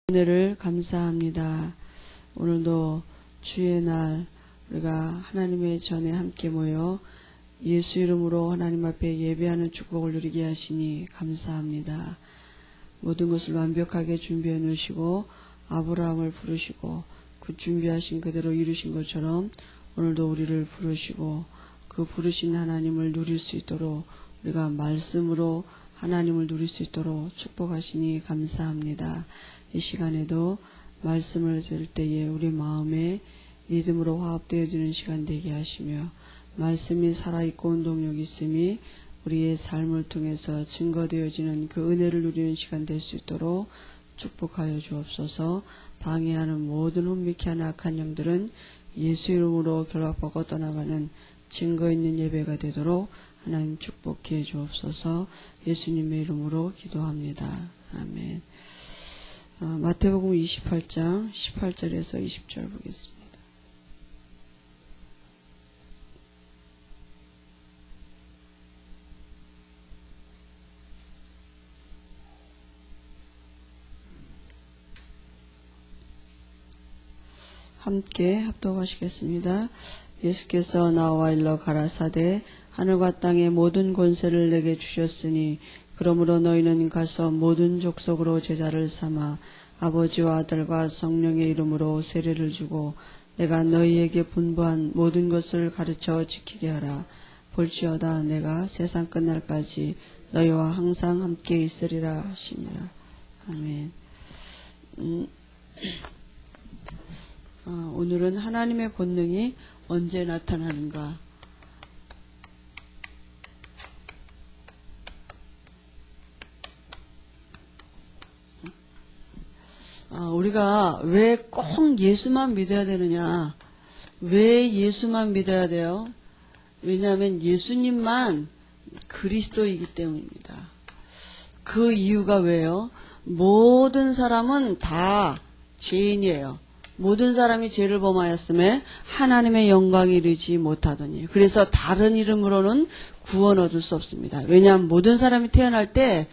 은혜를 감사합니다. 오늘도 주의 날 우리가 하나님의 전에 함께 모여 예수 이름으로 하나님 앞에 예배하는 축복을 누리게 하시니 감사합니다. 모든 것을 완벽하게 준비해 놓으시고 아브라함을 부르시고 그 준비하신 그대로 이루신 것처럼 오늘도 우리를 부르시고 그 부르신 하나님을 누릴 수 있도록 우리가 말씀으로 하나님을 누릴 수 있도록 축복하시니 감사합니다. 이 시간에도 말씀을 들을 때에 우리 마음에 믿음으로 화합되어지는 시간 되게 하시며 말씀이 살아있고 운동력이 있음이 우리의 삶을 통해서 증거되어지는 그 은혜를 누리는 시간 될 수 있도록 축복하여 주옵소서. 방해하는 모든 혼미케 하는 악한 영들은 예수 이름으로 결박하고 떠나가는 증거 있는 예배가 되도록 하나님 축복해 주옵소서. 예수님의 이름으로 기도합니다. 아멘. 마태복음 28장 18절에서 20절 보겠습니다. 함께 합독하시겠습니다. 예수께서 나와 일러 가라사대 하늘과 땅의 모든 권세를 내게 주셨으니 그러므로 너희는 가서 모든 족속으로 제자를 삼아 아버지와 아들과 성령의 이름으로 세례를 주고 내가 너희에게 분부한 모든 것을 가르쳐 지키게 하라. 볼지어다 내가 세상 끝날까지 너희와 항상 함께 있으리라 하시니라. 아멘. 오늘은 하나님의 권능이 언제 나타나는가? 우리가 왜 꼭 예수만 믿어야 되느냐? 왜 예수만 믿어야 돼요? 왜냐하면 예수님만 그리스도이기 때문입니다. 그 이유가 왜요? 모든 사람은 다 죄인이에요. 모든 사람이 죄를 범하였음에 하나님의 영광에 이르지 못하더니 그래서 다른 이름으로는 구원 얻을 수 없습니다. 왜냐하면 모든 사람이 태어날 때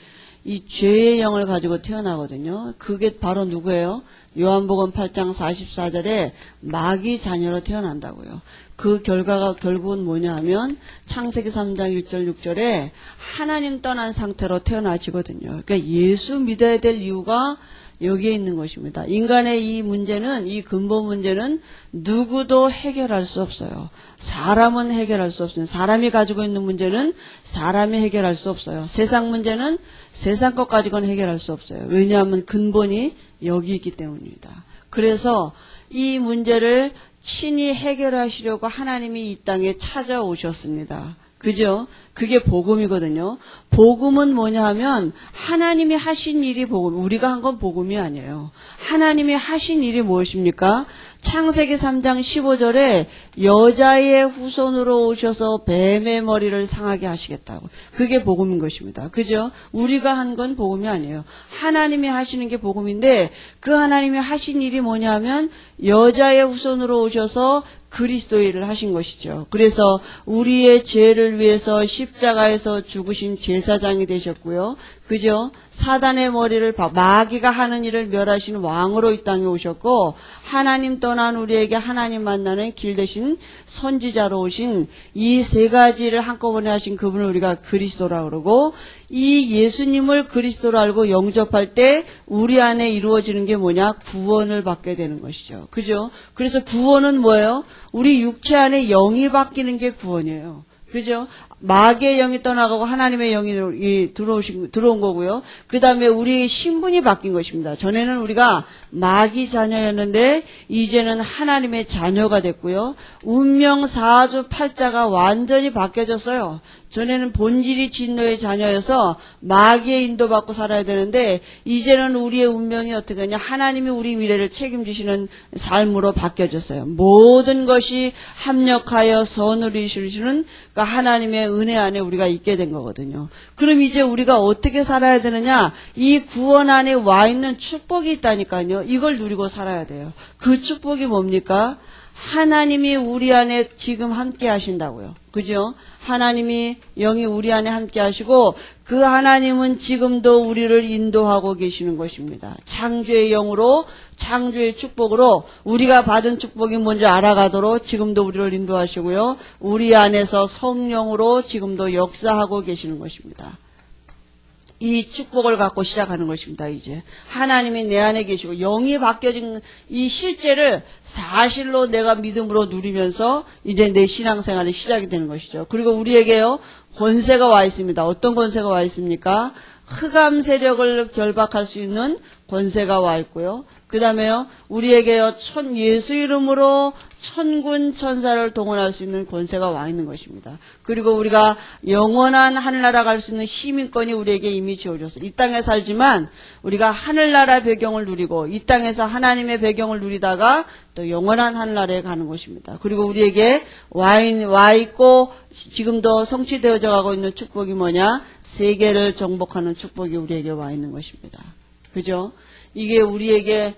이 죄의 영을 가지고 태어나거든요. 그게 바로 누구예요? 요한복음 8장 44절에 마귀 자녀로 태어난다고요. 그 결과가 결국은 뭐냐 하면 창세기 3장 1절 6절에 하나님 떠난 상태로 태어나지거든요. 그러니까 예수 믿어야 될 이유가 여기에 있는 것입니다. 인간의 이 문제는, 이 근본 문제는 누구도 해결할 수 없어요. 사람은 해결할 수 없어요. 사람이 가지고 있는 문제는 사람이 해결할 수 없어요. 세상 문제는 세상 것 가지고는 해결할 수 없어요. 왜냐하면 근본이 여기 있기 때문입니다. 그래서 이 문제를 친히 해결하시려고 하나님이 이 땅에 찾아오셨습니다. 그죠? 그게 복음이거든요. 복음은 뭐냐 하면 하나님이 하신 일이 복음, 우리가 한 건 복음이 아니에요. 하나님이 하신 일이 무엇입니까? 창세기 3장 15절에 여자의 후손으로 오셔서 뱀의 머리를 상하게 하시겠다고. 그게 복음인 것입니다. 그죠? 우리가 한 건 복음이 아니에요. 하나님이 하시는 게 복음인데 그 하나님이 하신 일이 뭐냐 하면 여자의 후손으로 오셔서 그리스도의 일을 하신 것이죠. 그래서 우리의 죄를 위해서 십자가에서 죽으신 제사장이 되셨고요. 그죠? 사단의 머리를 마귀가 하는 일을 멸하신 왕으로 이 땅에 오셨고 하나님 떠난 우리에게 하나님 만나는 길 대신 선지자로 오신 이 세 가지를 한꺼번에 하신 그분을 우리가 그리스도라고 그러고 이 예수님을 그리스도로 알고 영접할 때 우리 안에 이루어지는 게 뭐냐? 구원을 받게 되는 것이죠. 그죠? 그래서 구원은 뭐예요? 우리 육체 안에 영이 바뀌는 게 구원이에요. 그죠? 마귀의 영이 떠나가고 하나님의 영이 들어온 거고요. 그 다음에 우리의 신분이 바뀐 것입니다. 전에는 우리가 마귀 자녀였는데 이제는 하나님의 자녀가 됐고요. 운명 사주 팔자가 완전히 바뀌어졌어요. 전에는 본질이 진노의 자녀여서 마귀의 인도받고 살아야 되는데 이제는 우리의 운명이 어떻게 되냐? 하나님이 우리 미래를 책임지시는 삶으로 바뀌어졌어요. 모든 것이 합력하여 선을 이루시는 그러니까 하나님의 은혜 안에 우리가 있게 된 거거든요. 그럼 이제 우리가 어떻게 살아야 되느냐? 이 구원 안에 와 있는 축복이 있다니까요. 이걸 누리고 살아야 돼요. 그 축복이 뭡니까? 하나님이 우리 안에 지금 함께 하신다고요. 그죠? 하나님이 영이 우리 안에 함께 하시고 그 하나님은 지금도 우리를 인도하고 계시는 것입니다. 창조의 영으로, 창조의 축복으로 우리가 받은 축복이 뭔지 알아가도록 지금도 우리를 인도하시고요. 우리 안에서 성령으로 지금도 역사하고 계시는 것입니다. 이 축복을 갖고 시작하는 것입니다. 이제 하나님이 내 안에 계시고 영이 바뀌어진 이 실제를 사실로 내가 믿음으로 누리면서 이제 내 신앙생활이 시작이 되는 것이죠. 그리고 우리에게요 권세가 와 있습니다. 어떤 권세가 와 있습니까? 흑암 세력을 결박할 수 있는 권세가 와 있고요. 그 다음에요 우리에게요 예수 이름으로 천군 천사를 동원할 수 있는 권세가 와 있는 것입니다. 그리고 우리가 영원한 하늘나라 갈 수 있는 시민권이 우리에게 이미 지어졌어요. 이 땅에 살지만 우리가 하늘나라 배경을 누리고 이 땅에서 하나님의 배경을 누리다가 또 영원한 하늘나라에 가는 것입니다. 그리고 우리에게 와 있고 지금도 성취되어져 가고 있는 축복이 뭐냐? 세계를 정복하는 축복이 우리에게 와 있는 것입니다. 그죠? 이게 우리에게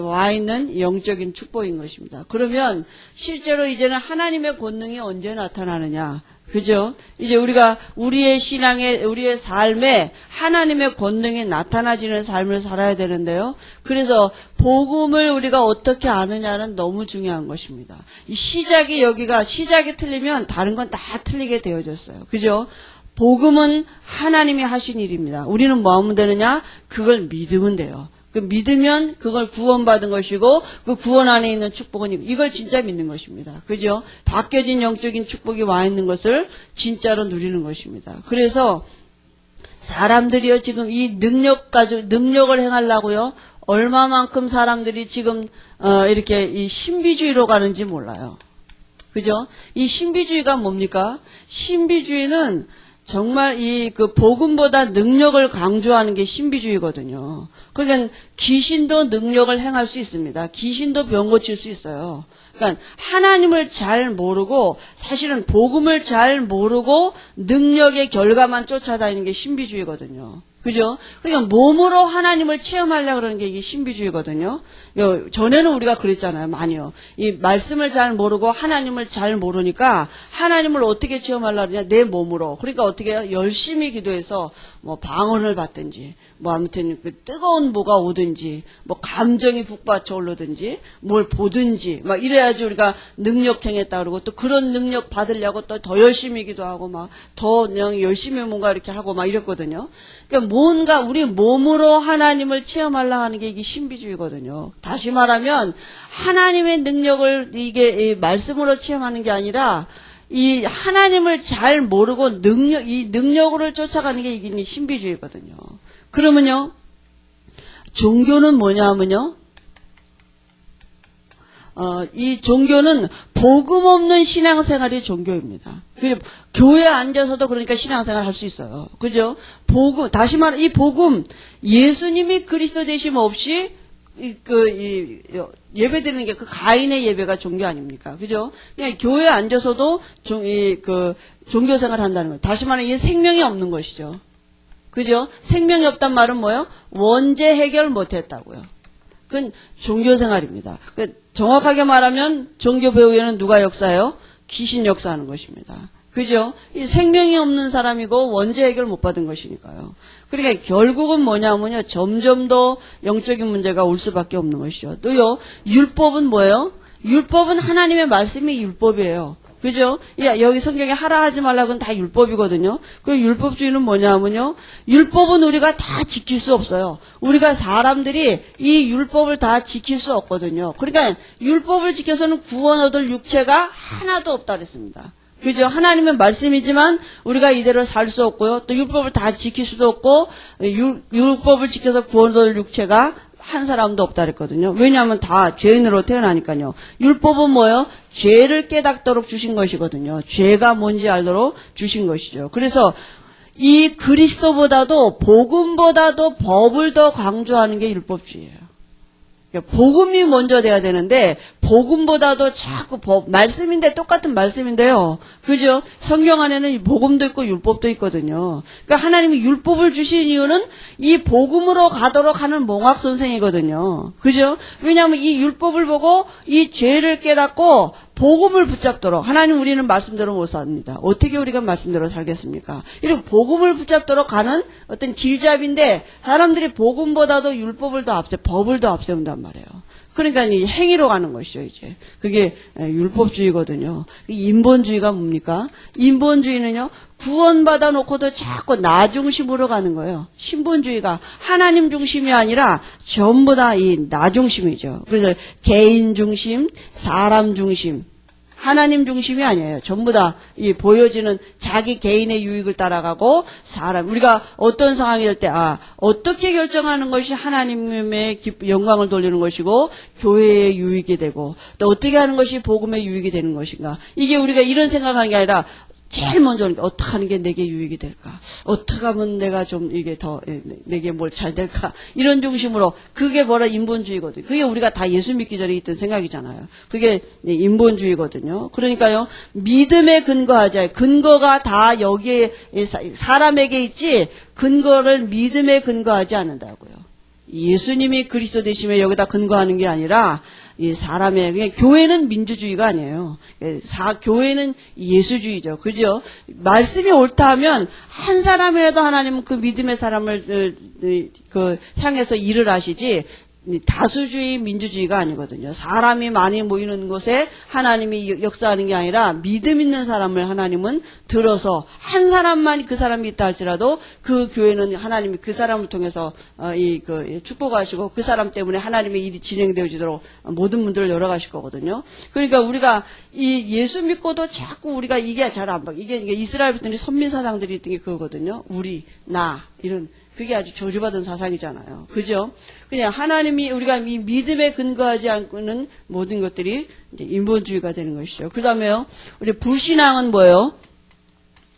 와 있는 영적인 축복인 것입니다. 그러면 실제로 이제는 하나님의 권능이 언제 나타나느냐? 그죠? 이제 우리가 우리의 신앙에, 우리의 삶에 하나님의 권능이 나타나지는 삶을 살아야 되는데요. 그래서 복음을 우리가 어떻게 아느냐는 너무 중요한 것입니다. 이 시작이 틀리면 다른 건 다 틀리게 되어졌어요. 그죠? 복음은 하나님이 하신 일입니다. 우리는 뭐 하면 되느냐? 그걸 믿으면 돼요. 그 믿으면 그걸 구원받은 것이고 그 구원 안에 있는 축복은 이걸 진짜 믿는 것입니다. 그죠? 바뀌어진 영적인 축복이 와 있는 것을 진짜로 누리는 것입니다. 그래서 사람들이요 지금 이 능력을 행하려고요 얼마만큼 사람들이 지금 이렇게 이 신비주의로 가는지 몰라요. 그죠? 이 신비주의가 뭡니까? 신비주의는 정말 그 복음보다 능력을 강조하는 게 신비주의거든요. 그러니까 귀신도 능력을 행할 수 있습니다. 귀신도 병 고칠 수 있어요. 그러니까 하나님을 잘 모르고 사실은 복음을 잘 모르고 능력의 결과만 쫓아다니는 게 신비주의거든요. 그죠? 그러니까 몸으로 하나님을 체험하려고 그러는 게 이게 신비주의거든요. 전에는 우리가 그랬잖아요. 많이요. 이 말씀을 잘 모르고 하나님을 잘 모르니까 하나님을 어떻게 체험하려고 그러냐? 내 몸으로. 그러니까 어떻게 해요? 열심히 기도해서 뭐 방언을 받든지 뭐 아무튼 그 뜨거운 뭐가 오든지 뭐 감정이 북받쳐 오르든지 뭘 보든지 막 이래야지 우리가 능력 행했다 그러고 또 그런 능력 받으려고 또 더 열심히 기도하고 막 더 그냥 열심히 뭔가 이렇게 하고 막 이랬거든요. 그러니까 뭔가 우리 몸으로 하나님을 체험하려고 하는 게 이게 신비주의거든요. 다시 말하면 하나님의 능력을 이게 말씀으로 체험하는 게 아니라 이 하나님을 잘 모르고 이 능력으로 쫓아가는 게 이게 신비주의거든요. 그러면요, 종교는 뭐냐 하면요, 이 종교는 복음 없는 신앙생활이 종교입니다. 교회에 앉아서도 그러니까 신앙생활 할 수 있어요. 그죠? 복음, 다시 말해, 이 복음, 예수님이 그리스도 되심 없이, 예배 드리는 게 그 가인의 예배가 종교 아닙니까? 그죠? 그냥 교회에 앉아서도 종교생활 한다는 거예요. 다시 말해, 이게 생명이 없는 것이죠. 그죠? 생명이 없단 말은 뭐예요? 원죄 해결 못 했다고요. 그건 종교생활입니다. 정확하게 말하면 종교 배후에는 누가 역사해요? 귀신 역사하는 것입니다. 그죠? 이 생명이 없는 사람이고 원죄 해결 못 받은 것이니까요. 그러니까 결국은 뭐냐면요. 점점 더 영적인 문제가 올 수밖에 없는 것이죠. 또요. 율법은 뭐예요? 율법은 하나님의 말씀이 율법이에요. 그죠? 여기 성경에 하라 하지 말라고는 다 율법이거든요. 그리고 율법주의는 뭐냐면요. 율법은 우리가 다 지킬 수 없어요. 우리가 사람들이 이 율법을 다 지킬 수 없거든요. 그러니까 율법을 지켜서는 구원 얻을 육체가 하나도 없다 그랬습니다. 그죠? 하나님의 말씀이지만 우리가 이대로 살 수 없고요. 또 율법을 다 지킬 수도 없고 율법을 지켜서 구원 얻을 육체가 한 사람도 없다 그랬거든요. 왜냐하면 다 죄인으로 태어나니까요. 율법은 뭐예요? 죄를 깨닫도록 주신 것이거든요. 죄가 뭔지 알도록 주신 것이죠. 그래서 이 그리스도보다도 복음보다도 법을 더 강조하는 게 율법주의예요. 복음이 먼저 돼야 되는데 복음보다도 자꾸 말씀인데 똑같은 말씀인데요. 그죠? 성경 안에는 복음도 있고 율법도 있거든요. 그러니까 하나님이 율법을 주신 이유는 이 복음으로 가도록 하는 몽학 선생이거든요. 그죠? 왜냐하면 이 율법을 보고 이 죄를 깨닫고 복음을 붙잡도록. 하나님 우리는 말씀대로 못 삽니다. 어떻게 우리가 말씀대로 살겠습니까? 이렇게 복음을 붙잡도록 가는 어떤 길잡이인데 사람들이 복음보다도 율법을 더 앞세, 법을 더 앞세운단 말이에요. 그러니까 이 행위로 가는 것이죠, 이제. 그게 율법주의거든요. 인본주의가 뭡니까? 인본주의는요, 구원받아 놓고도 자꾸 나 중심으로 가는 거예요. 신본주의가 하나님 중심이 아니라 전부 다 이 나 중심이죠. 그래서 개인 중심, 사람 중심, 하나님 중심이 아니에요. 전부 다 이 보여지는 자기 개인의 유익을 따라가고 사람, 우리가 어떤 상황이 될 때, 어떻게 결정하는 것이 하나님의 영광을 돌리는 것이고 교회의 유익이 되고 또 어떻게 하는 것이 복음의 유익이 되는 것인가. 이게 우리가 이런 생각하는 게 아니라 제일 먼저 어떻게 하는 게 내게 유익이 될까? 어떻게 하면 내가 좀 이게 더 내게 뭘 잘 될까? 이런 중심으로 그게 뭐라 인본주의거든요. 그게 우리가 다 예수 믿기 전에 있던 생각이잖아요. 그게 인본주의거든요. 그러니까요. 믿음에 근거하자. 근거가 다 여기에 사람에게 있지 근거를 믿음에 근거하지 않는다고요. 예수님이 그리스도 되시면 여기다 근거하는 게 아니라 이 사람의 교회는 민주주의가 아니에요. 교회는 예수주의죠. 그죠? 말씀이 옳다 하면 한 사람이라도 하나님은 그 믿음의 사람을 향해서 일을 하시지 다수주의 민주주의가 아니거든요. 사람이 많이 모이는 곳에 하나님이 역사하는 게 아니라 믿음 있는 사람을 하나님은 들어서 한 사람만 그 사람이 있다 할지라도 그 교회는 하나님이 그 사람을 통해서 축복하시고 그 사람 때문에 하나님의 일이 진행되어지도록 모든 문들을 열어가실 거거든요. 그러니까 우리가 이 예수 믿고도 자꾸 우리가 이게 잘 안 봐. 이게 이스라엘 분들이 선민 사상들이 있던 게 그거거든요. 우리, 나 이런. 그게 아주 저주받은 사상이잖아요. 그죠? 그냥 하나님이 우리가 이 믿음에 근거하지 않고는 모든 것들이 이제 인본주의가 되는 것이죠. 그 다음에요. 우리 불신앙은 뭐예요?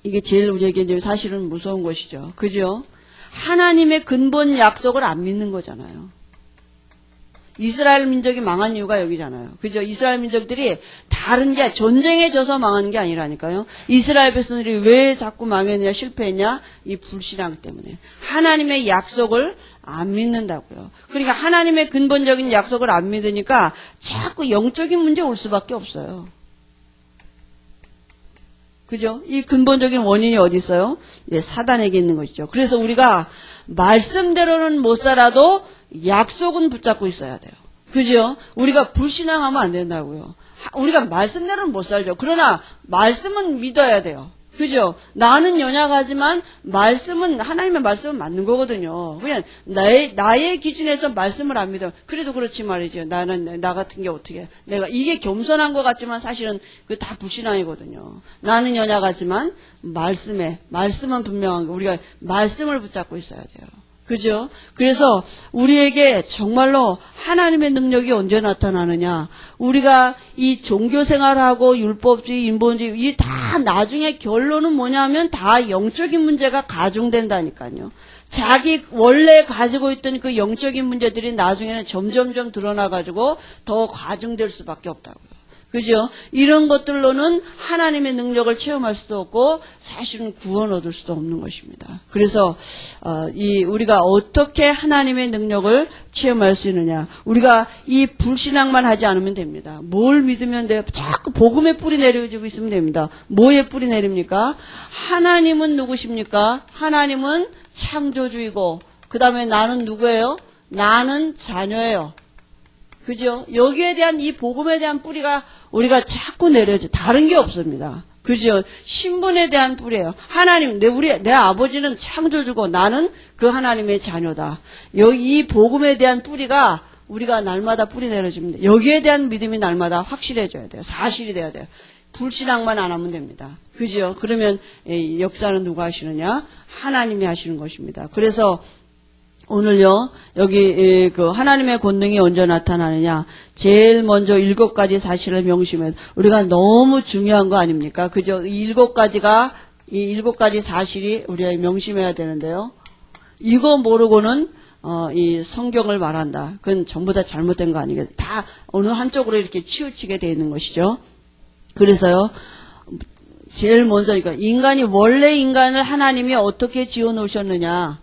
이게 제일 우리에게 이제 사실은 무서운 것이죠. 그죠? 하나님의 근본 약속을 안 믿는 거잖아요. 이스라엘 민족이 망한 이유가 여기잖아요. 그죠? 이스라엘 민족들이 다른 게 전쟁에 져서 망한 게 아니라니까요. 이스라엘 백성들이 왜 자꾸 망했냐 실패했냐? 이 불신앙 때문에. 하나님의 약속을 안 믿는다고요. 그러니까 하나님의 근본적인 약속을 안 믿으니까 자꾸 영적인 문제 올 수밖에 없어요. 그죠? 이 근본적인 원인이 어디 있어요? 사단에게 있는 것이죠. 그래서 우리가 말씀대로는 못 살아도 약속은 붙잡고 있어야 돼요. 그죠? 우리가 불신앙하면 안 된다고요. 우리가 말씀대로는 못 살죠. 그러나 말씀은 믿어야 돼요. 그죠? 나는 연약하지만 말씀은 하나님의 말씀은 맞는 거거든요. 그냥 나의 기준에서 말씀을 안 믿어요. 그래도 그렇지 말이죠. 나는 나 같은 게 어떻게 내가 이게 겸손한 것 같지만 사실은 그 다 불신앙이거든요. 나는 연약하지만 말씀은 분명한 거. 우리가 말씀을 붙잡고 있어야 돼요. 그죠? 그래서 우리에게 정말로 하나님의 능력이 언제 나타나느냐? 우리가 이 종교생활하고 율법주의, 인본주의 이 다 나중에 결론은 뭐냐면 다 영적인 문제가 가중된다니까요. 자기 원래 가지고 있던 그 영적인 문제들이 나중에는 점점점 드러나가지고 더 가중될 수밖에 없다고요. 그죠? 이런 것들로는 하나님의 능력을 체험할 수도 없고 사실은 구원 얻을 수도 없는 것입니다. 그래서 우리가 어떻게 하나님의 능력을 체험할 수 있느냐? 우리가 이 불신앙만 하지 않으면 됩니다. 뭘 믿으면 돼요? 자꾸 복음의 뿌리 내려지고 있으면 됩니다. 뭐의 뿌리 내립니까? 하나님은 누구십니까? 하나님은 창조주이고 그 다음에 나는 누구예요? 나는 자녀예요. 그죠? 여기에 대한 이 복음에 대한 뿌리가 우리가 자꾸 내려져. 다른 게 없습니다. 그죠? 신분에 대한 뿌리예요. 하나님, 내 아버지는 창조주고 나는 그 하나님의 자녀다. 이 복음에 대한 뿌리가 우리가 날마다 뿌리 내려집니다. 여기에 대한 믿음이 날마다 확실해져야 돼요. 사실이 돼야 돼요. 불신앙만 안 하면 됩니다. 그죠? 그러면 역사는 누가 하시느냐? 하나님이 하시는 것입니다. 그래서 오늘요, 여기, 하나님의 권능이 언제 나타나느냐. 제일 먼저 7가지 사실을 명심해. 우리가 너무 중요한 거 아닙니까? 그죠? 이 7가지 사실이 우리가 명심해야 되는데요. 이거 모르고는, 이 성경을 말한다. 그건 전부 다 잘못된 거 아니겠어요? 다 어느 한쪽으로 이렇게 치우치게 되어 있는 것이죠. 그래서요, 제일 먼저, 원래 인간을 하나님이 어떻게 지어 놓으셨느냐.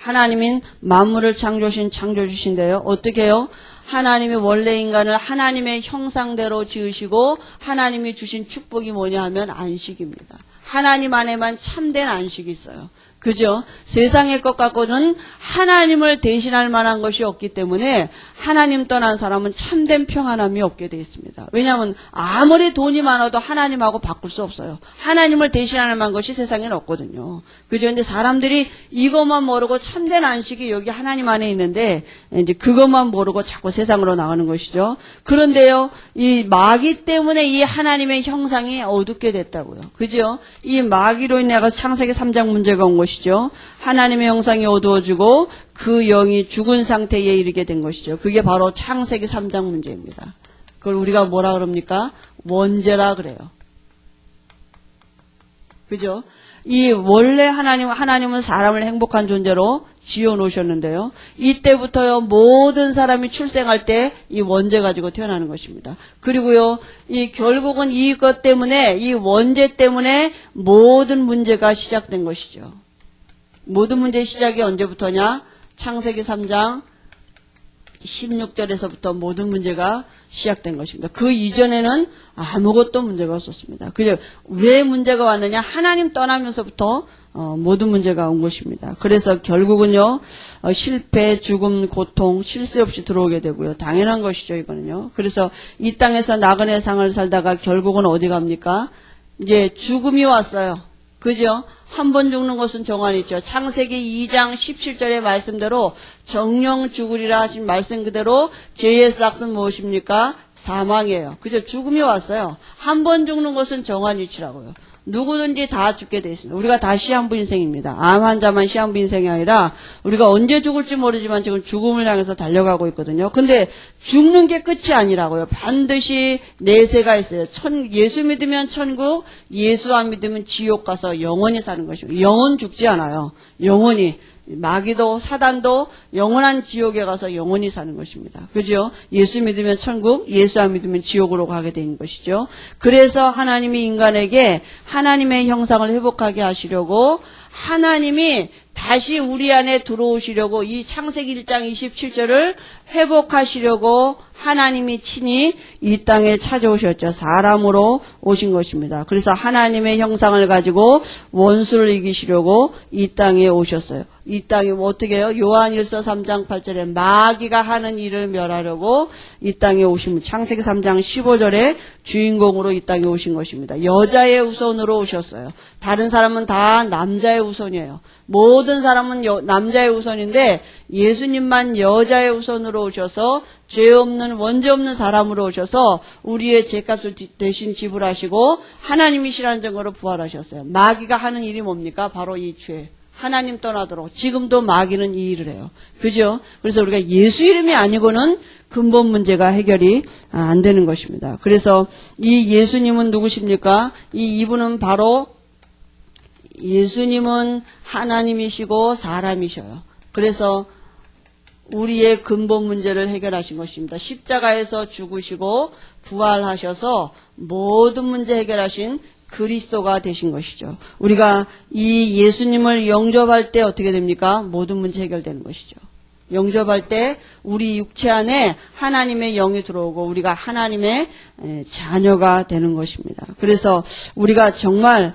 하나님인 만물을 창조하신 창조주신데요. 어떻게 해요? 하나님이 원래 인간을 하나님의 형상대로 지으시고 하나님이 주신 축복이 뭐냐 하면 안식입니다. 하나님 안에만 참된 안식이 있어요. 그죠? 세상의 것 갖고는 하나님을 대신할 만한 것이 없기 때문에 하나님 떠난 사람은 참된 평안함이 없게 되어 있습니다. 왜냐하면 아무리 돈이 많아도 하나님하고 바꿀 수 없어요. 하나님을 대신할 만한 것이 세상에는 없거든요. 그죠? 근데 사람들이 이것만 모르고 참된 안식이 여기 하나님 안에 있는데 이제 그것만 모르고 자꾸 세상으로 나가는 것이죠. 그런데요, 이 마귀 때문에 이 하나님의 형상이 어둡게 됐다고요. 그죠? 이 마귀로 인해 창세기 3장 문제가 온 것이죠. 하나님의 형상이 어두워지고 그 영이 죽은 상태에 이르게 된 것이죠. 그게 바로 창세기 3장 문제입니다. 그걸 우리가 뭐라 그럽니까? 원죄라 그래요. 그죠? 이 원래 하나님은 사람을 행복한 존재로 지어 놓으셨는데요. 이때부터요, 모든 사람이 출생할 때 이 원죄 가지고 태어나는 것입니다. 그리고요, 이 결국은 이것 때문에, 이 원죄 때문에 모든 문제가 시작된 것이죠. 모든 문제의 시작이 언제부터냐? 창세기 3장 16절에서부터 모든 문제가 시작된 것입니다. 그 이전에는 아무것도 문제가 없었습니다. 그래서 왜 문제가 왔느냐? 하나님 떠나면서부터 모든 문제가 온 것입니다. 그래서 결국은요, 실패, 죽음, 고통, 쉴 새 없이 들어오게 되고요. 당연한 것이죠, 이거는요. 그래서 이 땅에서 나그네 상을 살다가 결국은 어디 갑니까? 이제 죽음이 왔어요. 그죠? 한 번 죽는 것은 정한이 있죠. 창세기 2장 17절의 말씀대로 정령 죽으리라 하신 말씀 그대로 죄의 싹은 무엇입니까? 사망이에요. 그죠? 죽음이 왔어요. 한 번 죽는 것은 정한 이치라고요. 누구든지 다 죽게 돼 있습니다. 우리가 다 시한부 인생입니다. 암 환자만 시한부 인생이 아니라 우리가 언제 죽을지 모르지만 지금 죽음을 향해서 달려가고 있거든요. 근데 죽는 게 끝이 아니라고요. 반드시 내세가 있어요. 예수 믿으면 천국, 예수 안 믿으면 지옥 가서 영원히 사는 것입니다. 영원 죽지 않아요. 영원히. 마귀도 사단도 영원한 지옥에 가서 영원히 사는 것입니다. 그죠? 예수 믿으면 천국, 예수 안 믿으면 지옥으로 가게 된 것이죠. 그래서 하나님이 인간에게 하나님의 형상을 회복하게 하시려고 하나님이 다시 우리 안에 들어오시려고 이 창세기 1장 27절을 회복하시려고 하나님이 친히 이 땅에 찾아오셨죠. 사람으로 오신 것입니다. 그래서 하나님의 형상을 가지고 원수를 이기시려고 이 땅에 오셨어요. 이 땅에 어떻게 해요? 요한일서 3장 8절에 마귀가 하는 일을 멸하려고 이 땅에 오신, 창세기 3장 15절에 주인공으로 이 땅에 오신 것입니다. 여자의 후손으로 오셨어요. 다른 사람은 다 남자의 후손이에요. 모든 사람은 남자의 후손인데 예수님만 여자의 후손으로 오셔서 죄 없는 원죄 없는 사람으로 오셔서 우리의 죄값을 대신 지불하시고 하나님이시라는 증거로 부활하셨어요. 마귀가 하는 일이 뭡니까? 바로 이 죄. 하나님 떠나도록 지금도 마귀는 이 일을 해요. 그죠? 그래서 우리가 예수 이름이 아니고는 근본 문제가 해결이 안 되는 것입니다. 그래서 이 예수님은 누구십니까? 이분은 바로 예수님은 하나님이시고 사람이셔요. 그래서 우리의 근본 문제를 해결하신 것입니다. 십자가에서 죽으시고 부활하셔서 모든 문제 해결하신 그리스도가 되신 것이죠. 우리가 이 예수님을 영접할 때 어떻게 됩니까? 모든 문제 해결되는 것이죠. 영접할 때 우리 육체 안에 하나님의 영이 들어오고 우리가 하나님의 자녀가 되는 것입니다. 그래서 우리가 정말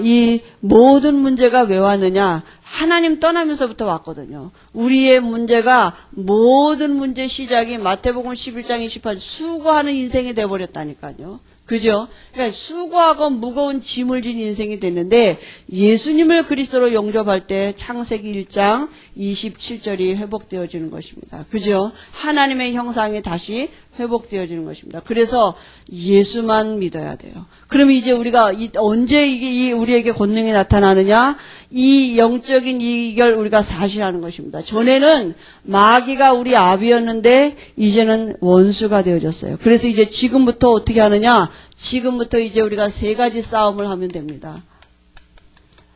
이 모든 문제가 왜 왔느냐? 하나님 떠나면서부터 왔거든요. 우리의 문제가 모든 문제 시작이 마태복음 11장 28절 수고하는 인생이 돼버렸다니까요. 그죠? 그러니까 수고하고 무거운 짐을 진 인생이 됐는데 예수님을 그리스도로 영접할 때 창세기 1장 27절이 회복되어지는 것입니다. 그죠? 하나님의 형상이 다시 회복되어지는 것입니다. 그래서 예수만 믿어야 돼요. 그러면 이제 우리가 언제 이게 우리에게 권능이 나타나느냐? 이 영적인 이걸 우리가 사실하는 것입니다. 전에는 마귀가 우리 아비였는데 이제는 원수가 되어졌어요. 그래서 이제 지금부터 어떻게 하느냐? 지금부터 이제 우리가 세 가지 싸움을 하면 됩니다.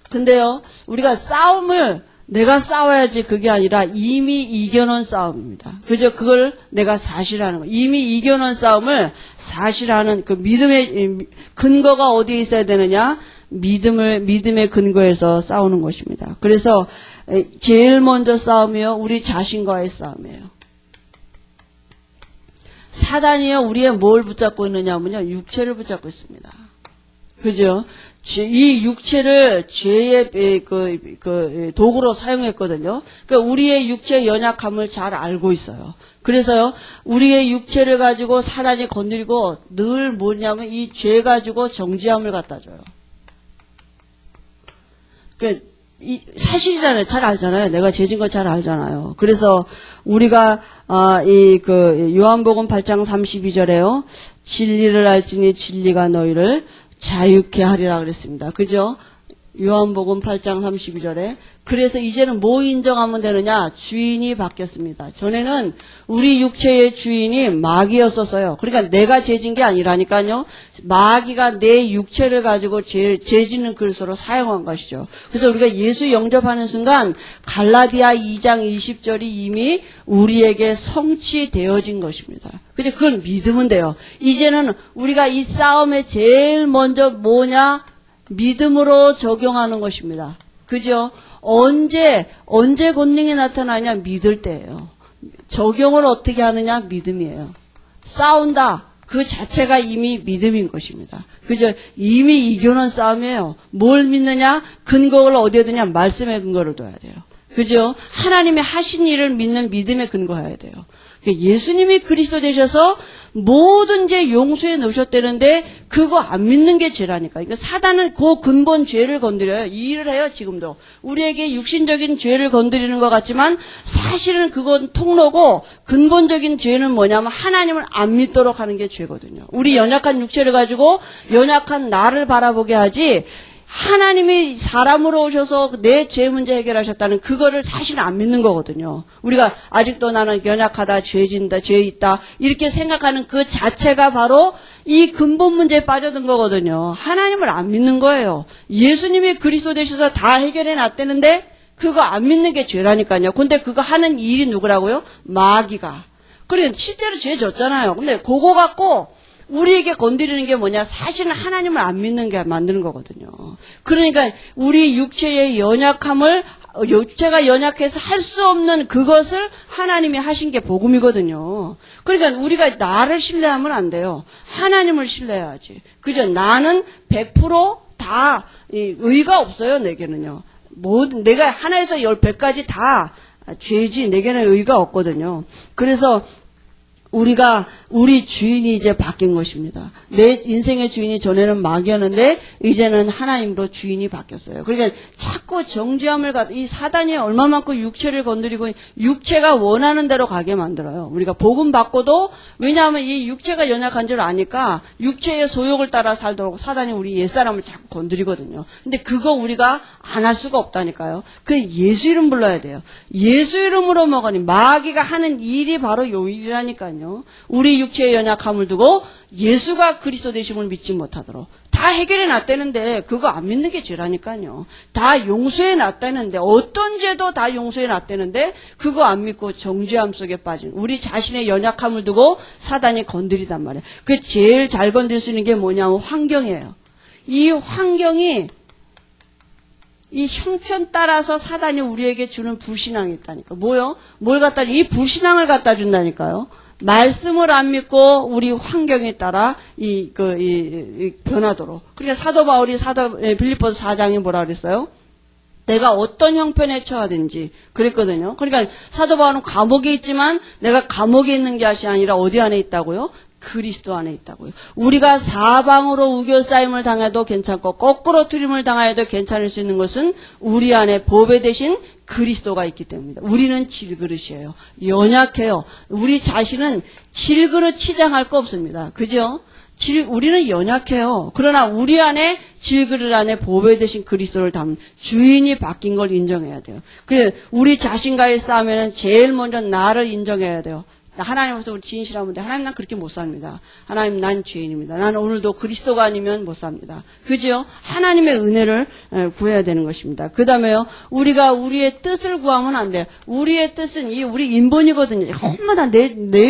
근데요, 우리가 싸움을 내가 싸워야지 그게 아니라 이미 이겨놓은 싸움입니다. 그죠? 그걸 내가 사실하는 거예요. 이미 이겨놓은 싸움을 사실하는 그 믿음의 근거가 어디에 있어야 되느냐? 믿음의 근거에서 싸우는 것입니다. 그래서 제일 먼저 싸움이요, 우리 자신과의 싸움이에요. 사단이요, 우리의 뭘 붙잡고 있느냐면요, 육체를 붙잡고 있습니다. 그죠? 이 육체를 죄의 도구로 사용했거든요. 그러니까 우리의 육체의 연약함을 잘 알고 있어요. 그래서요, 우리의 육체를 가지고 사단이 건드리고 늘 뭐냐면 이 죄 가지고 정죄함을 갖다 줘요. 그러니까 사실이잖아요. 잘 알잖아요. 내가 죄진 거 잘 알잖아요. 그래서 우리가 요한복음 8장 32절에요. 진리를 알지니 진리가 너희를 자유케 하리라 그랬습니다. 그죠? 요한복음 8장 32절에. 그래서 이제는 뭐 인정하면 되느냐? 주인이 바뀌었습니다. 전에는 우리 육체의 주인이 마귀였었어요. 그러니까 내가 죄진 게 아니라니까요. 마귀가 내 육체를 가지고 죄짓는 그릇으로 사용한 것이죠. 그래서 우리가 예수 영접하는 순간 갈라디아 2장 20절이 이미 우리에게 성취되어진 것입니다. 그래서 그걸 믿으면 돼요. 이제는 우리가 이 싸움에 제일 먼저 뭐냐? 믿음으로 적용하는 것입니다. 그죠? 언제 권능이 나타나냐? 믿을 때예요. 적용을 어떻게 하느냐? 믿음이에요. 싸운다. 그 자체가 이미 믿음인 것입니다. 그죠? 이미 이겨놓은 싸움이에요. 뭘 믿느냐? 근거를 어디에 두냐? 말씀에 근거를 둬야 돼요. 그죠? 하나님이 하신 일을 믿는 믿음에 근거해야 돼요. 예수님이 그리스도 되셔서 모든 죄 용서해 놓으셨다는데 그거 안 믿는 게 죄라니까. 그러니까 사단은 그 근본 죄를 건드려요. 이 일을 해요, 지금도. 우리에게 육신적인 죄를 건드리는 것 같지만 사실은 그건 통로고 근본적인 죄는 뭐냐면 하나님을 안 믿도록 하는 게 죄거든요. 우리 연약한 육체를 가지고 연약한 나를 바라보게 하지 하나님이 사람으로 오셔서 내 죄 문제 해결하셨다는 그거를 사실 안 믿는 거거든요. 우리가 아직도 나는 연약하다, 죄진다, 죄 있다 이렇게 생각하는 그 자체가 바로 이 근본 문제에 빠져든 거거든요. 하나님을 안 믿는 거예요. 예수님이 그리스도 되셔서 다 해결해 놨다는데 그거 안 믿는 게 죄라니까요. 근데 그거 하는 일이 누구라고요? 마귀가. 그래 실제로 죄 졌잖아요. 근데 그거 갖고 우리에게 건드리는 게 뭐냐? 사실은 하나님을 안 믿는 게 만드는 거거든요. 그러니까 우리 육체의 연약함을 육체가 연약해서 할 수 없는 그것을 하나님이 하신 게 복음이거든요. 그러니까 우리가 나를 신뢰하면 안 돼요. 하나님을 신뢰해야지. 그죠? 나는 100% 다 의가 없어요. 내게는요. 내가 하나에서 100까지 다 죄지 내게는 의가 없거든요. 그래서 우리 주인이 이제 바뀐 것입니다. 내 인생의 주인이 전에는 마귀였는데 이제는 하나님으로 주인이 바뀌었어요. 그러니까 자꾸 정죄함을 이 사단이 얼마만큼 육체를 건드리고 육체가 원하는 대로 가게 만들어요. 우리가 복음 받고도 왜냐하면 이 육체가 연약한 줄 아니까 육체의 소욕을 따라 살도록 사단이 우리 옛사람을 자꾸 건드리거든요. 근데 그거 우리가 안 할 수가 없다니까요. 그 예수 이름 불러야 돼요. 예수 이름으로 먹으니 마귀가 하는 일이 바로 요 일이라니까요. 우리 육체의 연약함을 두고 예수가 그리스도 되심을 믿지 못하도록 다 해결해 놨다는데 그거 안 믿는 게 죄라니까요. 다 용서해 놨다는데 어떤 죄도 다 용서해 놨다는데 그거 안 믿고 정죄함 속에 빠진 우리 자신의 연약함을 두고 사단이 건드리단 말이에요. 그 제일 잘 건드릴 수 있는 게 뭐냐면 환경이에요. 이 환경이 이 형편 따라서 사단이 우리에게 주는 불신앙이 있다니까. 뭐요? 뭘 갖다 이 불신앙을 갖다 준다니까요. 말씀을 안 믿고 우리 환경에 따라 변하도록. 그러니까 사도 바울이 빌립보서 4장에 뭐라 그랬어요? 내가 어떤 형편에 처하든지 그랬거든요. 그러니까 사도 바울은 감옥에 있지만 내가 감옥에 있는 것이 아니라 어디 안에 있다고요? 그리스도 안에 있다고요. 우리가 사방으로 우겨싸임을 당해도 괜찮고 거꾸로 트림을 당하여도 괜찮을 수 있는 것은 우리 안에 보배 대신 그리스도가 있기 때문입니다. 우리는 질그릇이에요. 연약해요. 우리 자신은 질그릇 치장할 거 없습니다. 그죠? 우리는 연약해요. 그러나 우리 안에 질그릇 안에 보배 대신 그리스도를 담는 주인이 바뀐 걸 인정해야 돼요. 그래 우리 자신과의 싸움에는 제일 먼저 나를 인정해야 돼요. 하나님 앞에서 우리 진실하면 돼. 하나님 난 그렇게 못 삽니다. 하나님 난 죄인입니다. 나는 오늘도 그리스도가 아니면 못 삽니다. 그죠? 하나님의 은혜를 구해야 되는 것입니다. 그 다음에요. 우리가 우리의 뜻을 구하면 안 돼요. 우리의 뜻은 우리 인본이거든요. 엄마다 내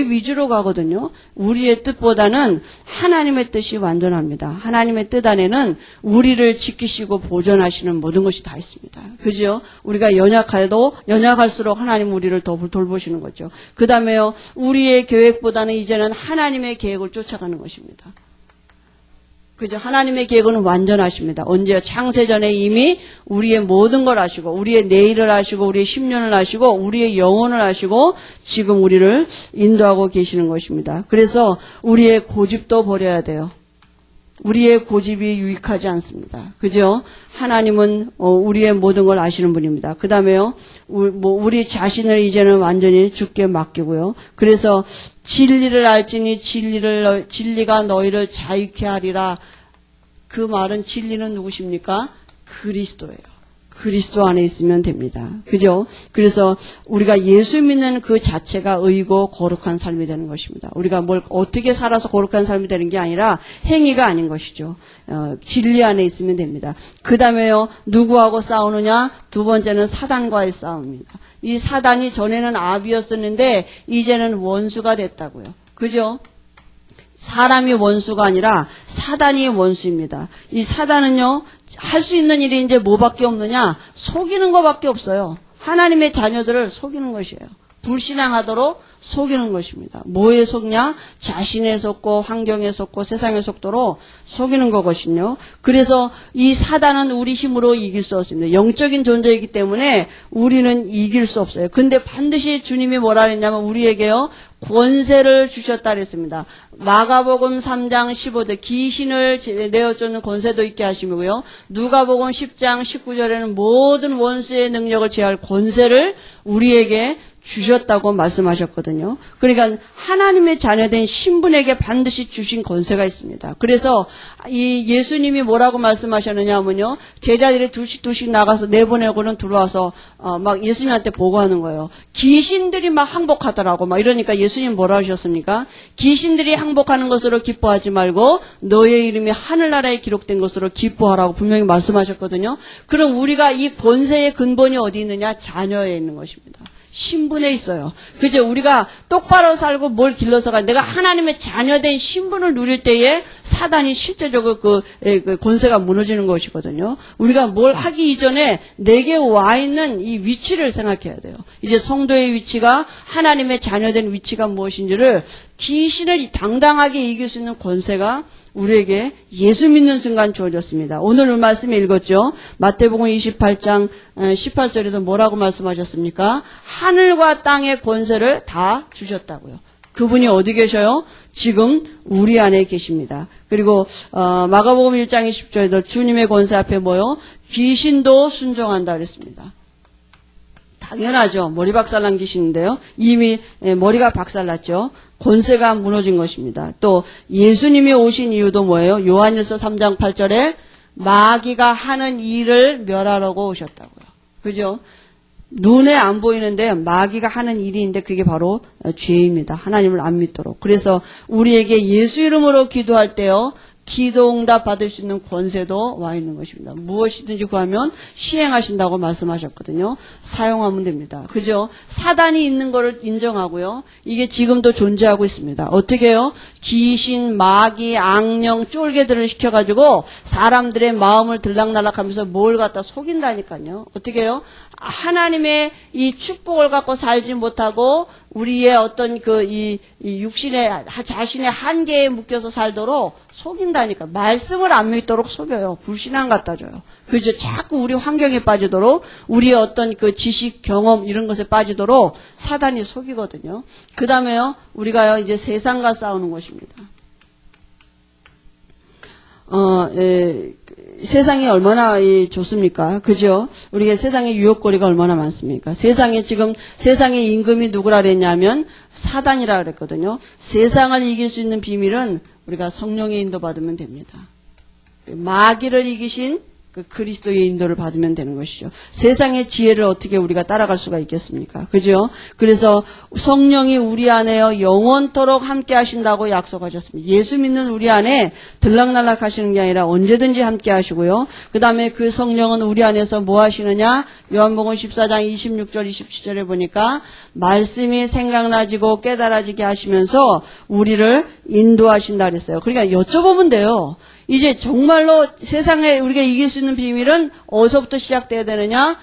위주로 가거든요. 우리의 뜻보다는 하나님의 뜻이 완전합니다. 하나님의 뜻 안에는 우리를 지키시고 보존하시는 모든 것이 다 있습니다. 그죠? 우리가 연약할수록 하나님 우리를 더 돌보시는 거죠. 그 다음에요. 우리의 계획보다는 이제는 하나님의 계획을 쫓아가는 것입니다. 그죠? 하나님의 계획은 완전하십니다. 언제요? 창세전에 이미 우리의 모든 걸 아시고, 우리의 내일을 아시고, 우리의 10년을 아시고, 우리의 영혼을 아시고, 지금 우리를 인도하고 계시는 것입니다. 그래서 우리의 고집도 버려야 돼요. 우리의 고집이 유익하지 않습니다. 그죠? 하나님은 우리의 모든 걸 아시는 분입니다. 그 다음에요, 우리 자신을 이제는 완전히 주께 맡기고요. 그래서 진리를 알지니 진리가 너희를 자유케 하리라. 그 말은 진리는 누구십니까? 그리스도예요. 그리스도 안에 있으면 됩니다. 그죠? 그래서 우리가 예수 믿는 그 자체가 의고 거룩한 삶이 되는 것입니다. 우리가 뭘 어떻게 살아서 거룩한 삶이 되는 게 아니라 행위가 아닌 것이죠. 진리 안에 있으면 됩니다. 그 다음에요, 누구하고 싸우느냐? 두 번째는 사단과의 싸움입니다. 이 사단이 전에는 압이었었는데 이제는 원수가 됐다고요. 그죠? 사람이 원수가 아니라 사단이 원수입니다. 이 사단은요, 할 수 있는 일이 이제 뭐밖에 없느냐? 속이는 것밖에 없어요. 하나님의 자녀들을 속이는 것이에요. 불신앙하도록 속이는 것입니다. 뭐에 속냐? 자신에 속고 환경에 속고 세상에 속도록 속이는 거거든요. 그래서 이 사단은 우리 힘으로 이길 수 없습니다. 영적인 존재이기 때문에 우리는 이길 수 없어요. 근데 반드시 주님이 뭐라 했냐면 우리에게요, 권세를 주셨다 그랬습니다. 마가복음 3장 15절 귀신을 내어쫓는 권세도 있게 하시고요. 누가복음 10장 19절에는 모든 원수의 능력을 제할 권세를 우리에게 주셨다고 말씀하셨거든요. 그러니까 하나님의 자녀된 신분에게 반드시 주신 권세가 있습니다. 그래서 이 예수님이 뭐라고 말씀하셨느냐 하면요, 제자들이 둘씩 나가서 내보내고는 들어와서 막 예수님한테 보고하는 거예요. 귀신들이 막 항복하더라고. 막 이러니까 예수님 뭐라 하셨습니까? 귀신들이 항복하는 것으로 기뻐하지 말고 너의 이름이 하늘나라에 기록된 것으로 기뻐하라고 분명히 말씀하셨거든요. 그럼 우리가 이 권세의 근본이 어디 있느냐? 자녀에 있는 것입니다. 신분에 있어요. 그죠? 우리가 똑바로 살고 뭘 길러서가 내가 하나님의 자녀된 신분을 누릴 때에 사단이 실제적으로 그 권세가 무너지는 것이거든요. 우리가 뭘 하기 이전에 내게 와 있는 이 위치를 생각해야 돼요. 이제 성도의 위치가 하나님의 자녀된 위치가 무엇인지를 귀신을 당당하게 이길 수 있는 권세가 우리에게 예수 믿는 순간 주어졌습니다. 오늘 말씀에 읽었죠. 마태복음 28장 18절에도 뭐라고 말씀하셨습니까? 하늘과 땅의 권세를 다 주셨다고요. 그분이 어디 계셔요? 지금 우리 안에 계십니다. 그리고 마가복음 1장 20절에도 주님의 권세 앞에 뭐요? 귀신도 순종한다 그랬습니다. 당연하죠. 머리 박살난 귀신인데요. 이미 머리가 박살났죠. 권세가 무너진 것입니다. 또 예수님이 오신 이유도 뭐예요? 요한일서 3장 8절에 마귀가 하는 일을 멸하려고 오셨다고요. 그죠? 눈에 안 보이는데 마귀가 하는 일인데 그게 바로 죄입니다. 하나님을 안 믿도록. 그래서 우리에게 예수 이름으로 기도할 때요, 기도응답 받을 수 있는 권세도 와 있는 것입니다. 무엇이든지 구하면 시행하신다고 말씀하셨거든요. 사용하면 됩니다. 그죠? 사단이 있는 거를 인정하고요. 이게 지금도 존재하고 있습니다. 어떻게 해요? 귀신, 마귀, 악령, 쫄개들을 시켜가지고 사람들의 마음을 들락날락하면서 뭘 갖다 속인다니까요. 어떻게 해요? 하나님의 이 축복을 갖고 살지 못하고 우리의 어떤 이 육신의 자신의 한계에 묶여서 살도록 속인다니까. 말씀을 안 믿도록 속여요. 불신앙 갖다 줘요. 그죠? 자꾸 우리 환경에 빠지도록 우리의 어떤 그 지식, 경험 이런 것에 빠지도록 사단이 속이거든요. 그 다음에요, 우리가요 이제 세상과 싸우는 것입니다. 세상이 얼마나 좋습니까? 그죠? 우리가 세상에 유혹거리가 얼마나 많습니까? 세상에 지금 세상의 임금이 누구라 그랬냐면 사단이라 그랬거든요. 세상을 이길 수 있는 비밀은 우리가 성령의 인도 받으면 됩니다. 마귀를 이기신 그 그리스도의 인도를 받으면 되는 것이죠. 세상의 지혜를 어떻게 우리가 따라갈 수가 있겠습니까? 그죠? 그래서 성령이 우리 안에요 영원토록 함께 하신다고 약속하셨습니다. 예수 믿는 우리 안에 들락날락 하시는 게 아니라 언제든지 함께 하시고요. 그 다음에 그 성령은 우리 안에서 뭐 하시느냐? 요한복음 14장 26절 27절에 보니까 말씀이 생각나지고 깨달아지게 하시면서 우리를 인도하신다 그랬어요. 그러니까 여쭤보면 돼요. 이제 정말로 세상에 우리가 이길 수 있는 비밀은 어디서부터 시작돼야 되느냐?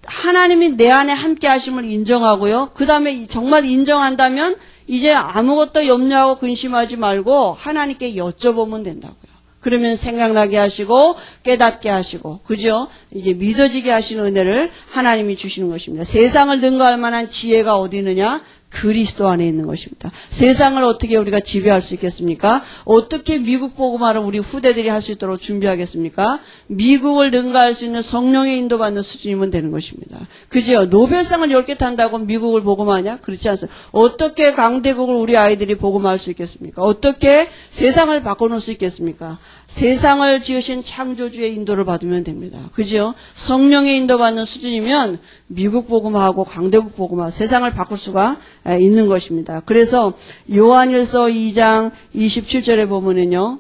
하나님이 내 안에 함께 하심을 인정하고요. 그 다음에 정말 인정한다면 이제 아무것도 염려하고 근심하지 말고 하나님께 여쭤보면 된다고요. 그러면 생각나게 하시고 깨닫게 하시고 그죠? 이제 믿어지게 하시는 은혜를 하나님이 주시는 것입니다. 세상을 능가할 만한 지혜가 어디 있느냐? 그리스도 안에 있는 것입니다. 세상을 어떻게 우리가 지배할 수 있겠습니까? 어떻게 미국 복음화를 우리 후대들이 할 수 있도록 준비하겠습니까? 미국을 능가할 수 있는 성령의 인도받는 수준이면 되는 것입니다. 그죠? 노벨상을 10개 탄다고 미국을 복음하냐? 그렇지 않습니다. 어떻게 강대국을 우리 아이들이 복음할 수 있겠습니까? 어떻게 세상을 바꿔놓을 수 있겠습니까? 세상을 지으신 창조주의 인도를 받으면 됩니다. 그죠? 성령의 인도받는 수준이면 미국 복음하고 강대국 복음화 세상을 바꿀 수가 있는 것입니다. 그래서 요한일서 2장 27절에 보면은요.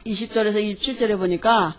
20절에서 27절에 보니까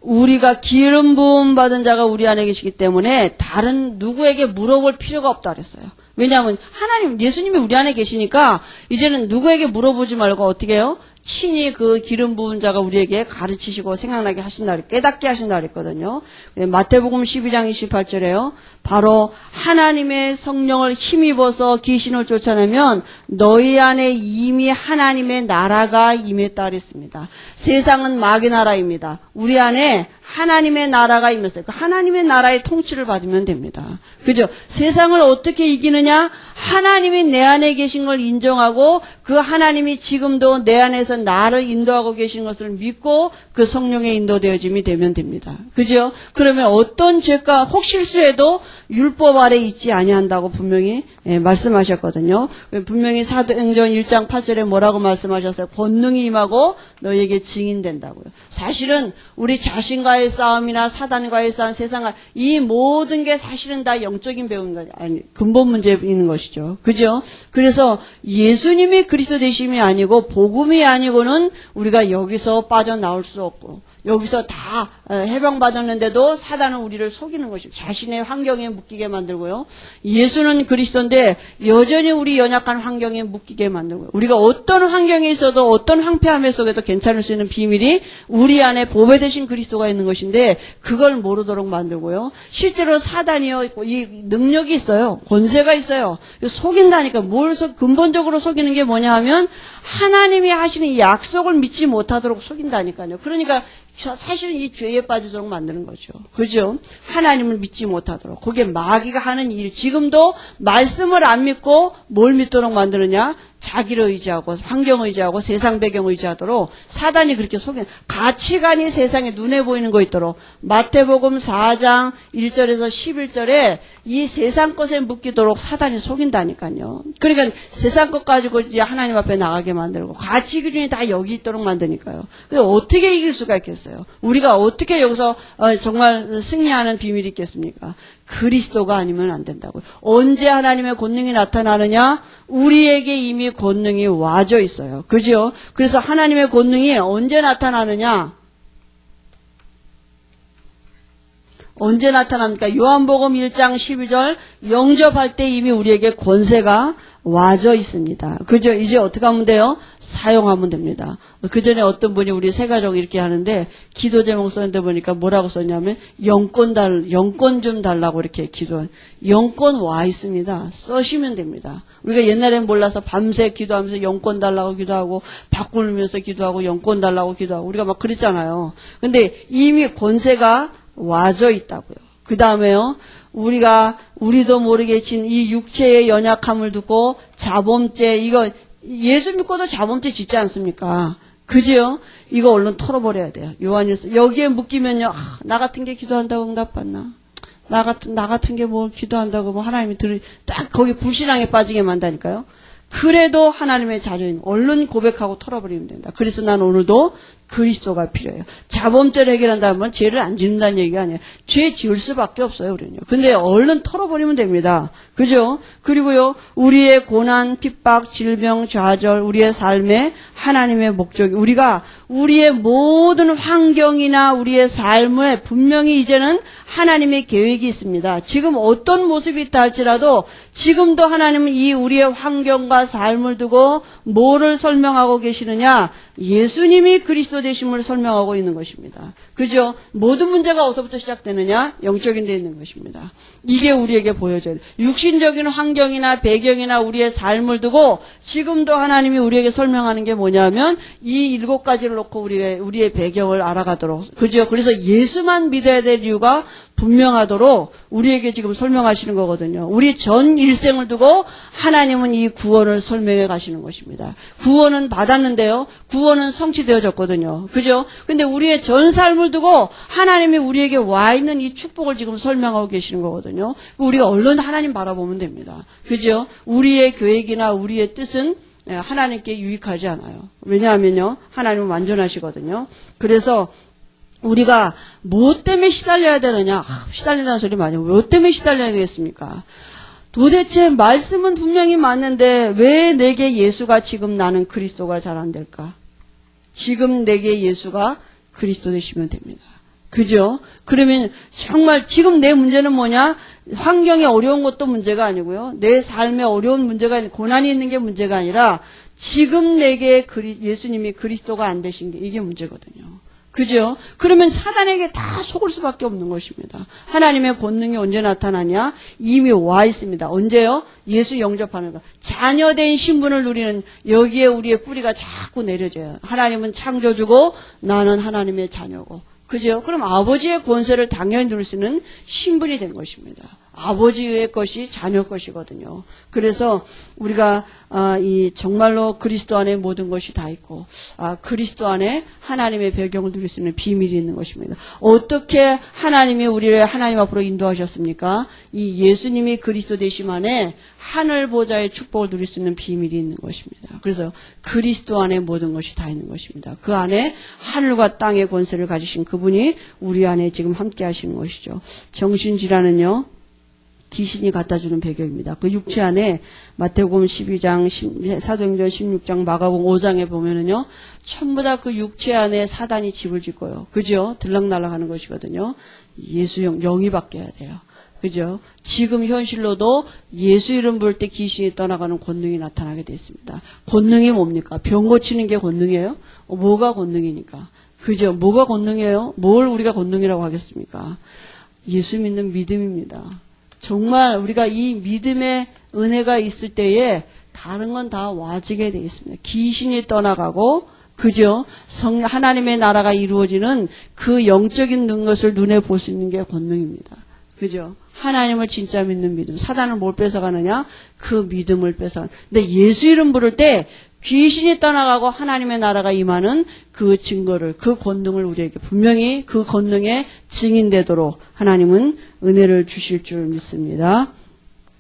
우리가 기름 부음 받은 자가 우리 안에 계시기 때문에 다른 누구에게 물어볼 필요가 없다 그랬어요. 왜냐하면 하나님 예수님이 우리 안에 계시니까 이제는 누구에게 물어보지 말고 어떻게 해요? 친히 그 기름 부은 자가 우리에게 가르치시고 생각나게 하신다, 깨닫게 하신다 그랬거든요. 마태복음 12장 28절에요. 바로 하나님의 성령을 힘입어서 귀신을 쫓아내면 너희 안에 이미 하나님의 나라가 임했다 그랬습니다. 세상은 마귀 나라입니다. 우리 안에 하나님의 나라가 임했어요. 그 하나님의 나라의 통치를 받으면 됩니다. 그죠? 세상을 어떻게 이기느냐? 하나님이 내 안에 계신 걸 인정하고 그 하나님이 지금도 내 안에서 나를 인도하고 계신 것을 믿고 그 성령의 인도되어짐이 되면 됩니다. 그죠? 그러면 어떤 죄가 혹 실수해도 율법 아래 있지 아니한다고 분명히 말씀하셨거든요. 분명히 사도행전 1장 8절에 뭐라고 말씀하셨어요? 권능이 임하고 너희에게 증인된다고요. 사실은 우리 자신과의 싸움이나 사단과의 싸움, 세상과 이 모든 게 사실은 다 영적인 배우는 거죠. 아니, 근본 문제인 것이죠. 그죠? 그래서 예수님이 그리스도 되심이 아니고 복음이 아니고는 우리가 여기서 빠져나올 수 없고 여기서 다 해방받았는데도 사단은 우리를 속이는 것입니다. 자신의 환경에 묶이게 만들고요. 예수는 그리스도인데 여전히 우리 연약한 환경에 묶이게 만들고요. 우리가 어떤 환경에 있어도 어떤 황폐함 속에도 괜찮을 수 있는 비밀이 우리 안에 보배 되신 그리스도가 있는 것인데 그걸 모르도록 만들고요. 실제로 사단이요. 이 능력이 있어요. 권세가 있어요. 속인다니까 근본적으로 속이는 게 뭐냐 하면 하나님이 하시는 이 약속을 믿지 못하도록 속인다니까요. 그러니까 사실은 이 죄에 빠지도록 만드는 거죠. 그죠? 하나님을 믿지 못하도록. 그게 마귀가 하는 일. 지금도 말씀을 안 믿고 뭘 믿도록 만드느냐? 자기를 의지하고 환경을 의지하고 세상 배경을 의지하도록 사단이 그렇게 속이는 가치관이 세상에 눈에 보이는 거 있도록 마태복음 4장 1절에서 11절에 이 세상 것에 묶이도록 사단이 속인다니까요. 그러니까 세상 것 가지고 이제 하나님 앞에 나가게 만들고 가치 기준이 다 여기 있도록 만드니까요. 그래서 어떻게 이길 수가 있겠어요? 우리가 어떻게 여기서 정말 승리하는 비밀이 있겠습니까? 그리스도가 아니면 안 된다고요. 언제 하나님의 권능이 나타나느냐? 우리에게 이미 권능이 와져 있어요. 그죠? 그래서 하나님의 권능이 언제 나타나느냐? 언제 나타납니까? 요한복음 1장 12절 영접할 때 이미 우리에게 권세가 와져 있습니다. 그죠? 이제 어떻게 하면 돼요? 사용하면 됩니다. 그 전에 어떤 분이 우리 세 가족 이렇게 하는데 기도 제목 썼는데 보니까 뭐라고 썼냐면 영권 좀 달라고 이렇게 기도한. 영권 와 있습니다. 써시면 됩니다. 우리가 옛날엔 몰라서 밤새 기도하면서 영권 달라고 기도하고 바꾸면서 기도하고 영권 달라고 기도하고 우리가 막 그랬잖아요. 근데 이미 권세가 와져 있다고요. 그 다음에요. 우리도 모르게 진 이 육체의 연약함을 두고 자범죄, 이거 예수 믿고도 자범죄 짓지 않습니까? 그죠? 이거 얼른 털어버려야 돼요. 요한일서. 여기에 묶이면요, 나 같은 게 기도한다고 응답받나? 나 같은 게 뭘 기도한다고 뭐 하나님이 딱 거기 불신앙에 빠지게 만다니까요. 그래도 하나님의 자녀인 얼른 고백하고 털어버리면 된다. 그래서 난 오늘도 그리스도가 필요해요. 자범죄를 해결한다면 죄를 안 짓는다는 얘기가 아니에요. 죄 지을 수밖에 없어요, 우리는요. 근데 얼른 털어버리면 됩니다. 그죠? 그리고요, 우리의 고난, 핍박, 질병, 좌절, 우리의 삶에 하나님의 목적이, 우리가 우리의 모든 환경이나 우리의 삶에 분명히 이제는 하나님의 계획이 있습니다. 지금 어떤 모습이 있다 할지라도 지금도 하나님은 이 우리의 환경과 삶을 두고 뭐를 설명하고 계시느냐? 예수님이 그리스도 되심을 설명하고 있는 것입니다. 그죠? 모든 문제가 어디서부터 시작되느냐? 영적인 데 있는 것입니다. 이게 우리에게 보여져야 돼요. 육신적인 환경이나 배경이나 우리의 삶을 두고 지금도 하나님이 우리에게 설명하는 게 뭐냐면 이 7가지를 놓고 우리의 배경을 알아가도록. 그죠? 그래서 예수만 믿어야 될 이유가 분명하도록 우리에게 지금 설명하시는 거거든요. 우리 전 일생을 두고 하나님은 이 구원을 설명해 가시는 것입니다. 구원은 받았는데요. 구원은 성취되어졌거든요. 그죠? 근데 우리의 전 삶을 두고 하나님이 우리에게 와 있는 이 축복을 지금 설명하고 계시는 거거든요. 우리가 얼른 하나님 바라보면 됩니다. 그죠? 우리의 계획이나 우리의 뜻은 하나님께 유익하지 않아요. 왜냐하면요. 하나님은 완전하시거든요. 그래서 우리가 뭐 때문에 시달려야 되느냐? 시달린다는 소리 많이 해요. 뭐 때문에 시달려야 되겠습니까? 도대체 말씀은 분명히 맞는데 왜 내게 예수가 지금 나는 그리스도가 잘 안 될까? 지금 내게 예수가 그리스도 되시면 됩니다. 그죠? 그러면 정말 지금 내 문제는 뭐냐? 환경이 어려운 것도 문제가 아니고요. 내 삶에 어려운 문제가 아니고 고난이 있는 게 문제가 아니라 지금 내게 예수님이 그리스도가 안 되신 게 이게 문제거든요. 그죠? 그러면 사단에게 다 속을 수밖에 없는 것입니다. 하나님의 권능이 언제 나타나냐? 이미 와 있습니다. 언제요? 예수 영접하는 거. 자녀된 신분을 누리는 여기에 우리의 뿌리가 자꾸 내려져요. 하나님은 창조주고 나는 하나님의 자녀고. 그죠? 그럼 아버지의 권세를 당연히 누릴 수 있는 신분이 된 것입니다. 아버지의 것이 자녀 것이거든요. 그래서 우리가 정말로 그리스도 안에 모든 것이 다 있고 그리스도 안에 하나님의 배경을 누릴 수 있는 비밀이 있는 것입니다. 어떻게 하나님이 우리를 하나님 앞으로 인도하셨습니까? 이 예수님이 그리스도 되심 안에 하늘 보좌의 축복을 누릴 수 있는 비밀이 있는 것입니다. 그래서 그리스도 안에 모든 것이 다 있는 것입니다. 그 안에 하늘과 땅의 권세를 가지신 그분이 우리 안에 지금 함께 하시는 것이죠. 정신질환은요, 귀신이 갖다주는 배경입니다. 그 육체 안에 마태복음 12장, 사도행전 16장, 마가복음 5장에 보면은요, 전부 다 그 육체 안에 사단이 집을 짓고요. 그죠? 들락날락 하는 것이거든요. 예수 영이 바뀌어야 돼요. 그죠? 지금 현실로도 예수 이름 부를 때 귀신이 떠나가는 권능이 나타나게 되어 있습니다. 권능이 뭡니까? 병 고치는 게 권능이에요? 뭐가 권능이니까? 그죠? 뭐가 권능이에요? 뭘 우리가 권능이라고 하겠습니까? 예수 믿는 믿음입니다. 정말 우리가 이 믿음의 은혜가 있을 때에 다른 건 다 와지게 되어 있습니다. 귀신이 떠나가고, 그죠? 하나님의 나라가 이루어지는 그 영적인 것을 눈에 볼 수 있는 게 권능입니다. 그죠? 하나님을 진짜 믿는 믿음. 사단을 뭘 뺏어가느냐? 그 믿음을 뺏어가는. 근데 예수 이름 부를 때 귀신이 떠나가고 하나님의 나라가 임하는 그 증거를, 그 권능을 우리에게 분명히 그 권능에 증인되도록 하나님은 은혜를 주실 줄 믿습니다.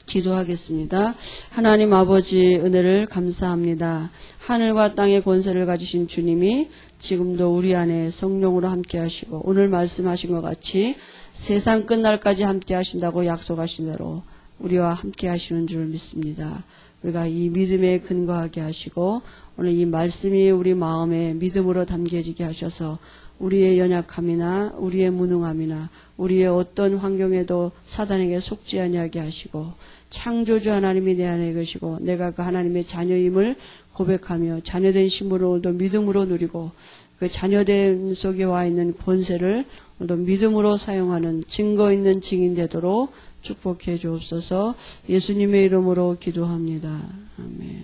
기도하겠습니다. 하나님 아버지 은혜를 감사합니다. 하늘과 땅의 권세를 가지신 주님이 지금도 우리 안에 성령으로 함께 하시고 오늘 말씀하신 것 같이 세상 끝날까지 함께 하신다고 약속하신 대로 우리와 함께 하시는 줄 믿습니다. 우리가 이 믿음에 근거하게 하시고 오늘 이 말씀이 우리 마음에 믿음으로 담겨지게 하셔서 우리의 연약함이나 우리의 무능함이나 우리의 어떤 환경에도 사단에게 속지 아니하게 하시고 창조주 하나님이 내 안에 계시고 내가 그 하나님의 자녀임을 고백하며 자녀된 신분을 오늘도 믿음으로 누리고 그 자녀됨 속에 와 있는 권세를 오늘도 믿음으로 사용하는 증거 있는 증인 되도록 축복해 주옵소서. 예수님의 이름으로 기도합니다. 아멘.